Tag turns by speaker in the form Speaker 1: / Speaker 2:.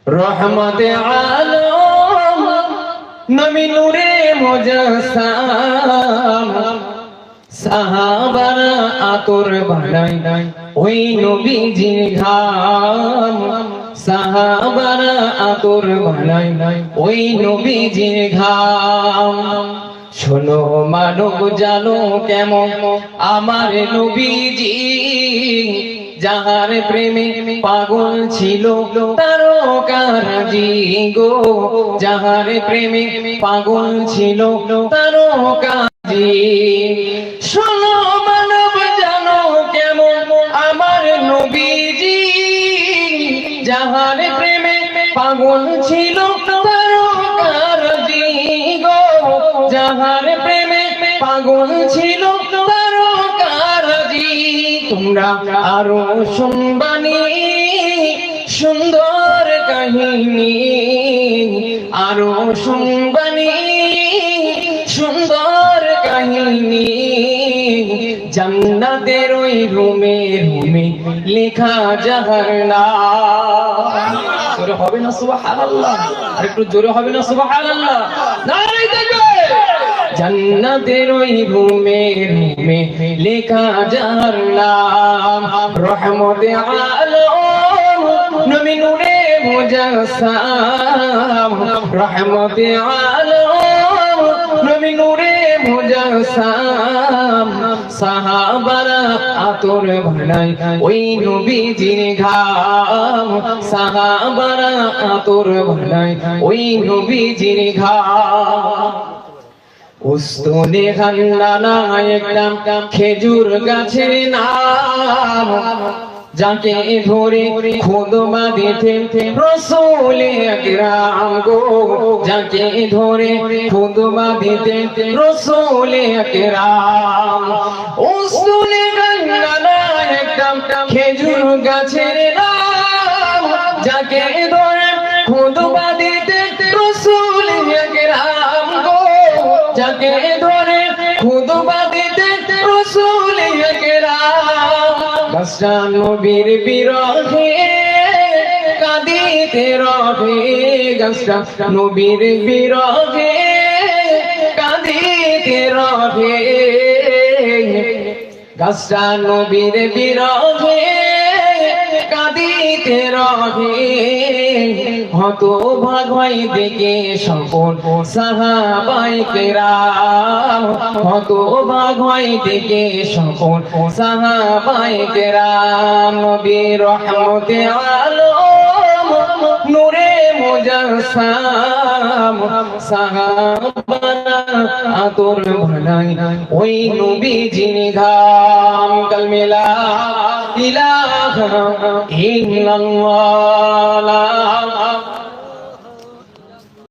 Speaker 1: রহমতে আলম নবী নূরে মুজাসসাম সাহাবারা আতর বানাই ওই নবীজির ঘাম সাহাবারা আতর বানাই ওই নবীজির ঘাম শোনো মানব জানো কেমন আমার নবীজি যাহার প্রেমে পাগল ছিল তারকারাজি গো যাহার প্রেমে পাগল ছিল তারকারাজি শোনো মানব জানো কেমন আমার নবীজি যাহার প্রেমে পাগল ছিল তারকারাজি গো যাহার প্রেমে পাগল ছিল তারকারাজি তোমরা আরো শুনবানি সুন্দর কাহিনী আরো শুনবানি সুন্দর কাহিনী জান্নাতের ওই রুমে রুমে লেখা যাহার নাম জোরে হবে না সুবহানাল্লাহ আরেকটু জোরে হবে না সুবহানাল্লাহ নারে তাকবীর জান্নাতের ওই রুমে রুমে লেখা যার নাম রহমতে আলম নবী নূরে মুজাসসাম রহমতে আলম নবী নূরে মুজাসসাম সাহাবারা আতর বানাই ওই নবীজির ঘাম সাহাবারা আতর বানাই ওই নবীজির ঘাম উস্তনে হান্নানা একটা খেজুর গাছের নাম যাকে ধরে খুদবা দিতেন রাসূল আকরাম গো যাকে ধরে খুদবা দিতেন রাসূল আকরাম উস্তনে হান্নানা একটা খেজুর গাছের নাম যাকে ধরে খুদবা দিতেন রাসূল আকরাম গো যাকে ধরে খুদবা দিতে রাসূল আকরাম গাছটা নবীর বিরহে কাঁদিতে রহে গাছটা নবীর বিরহে কাঁদিতে রহে গাছটা নবীর বিরহে কাঁদিতে রহে হতভাগ হয় দেখে সকল সাহাবায়ে কেরাম হতভাগ হয় দেখে সকল সাহাবায়ে কেরাম নবী রহমতে আলম নূরে মুজাসসাম সাহাবারা আতর বানাই ওই নবীজির ঘাম কালমে লা ইলাহা ইল্লাল্লাহ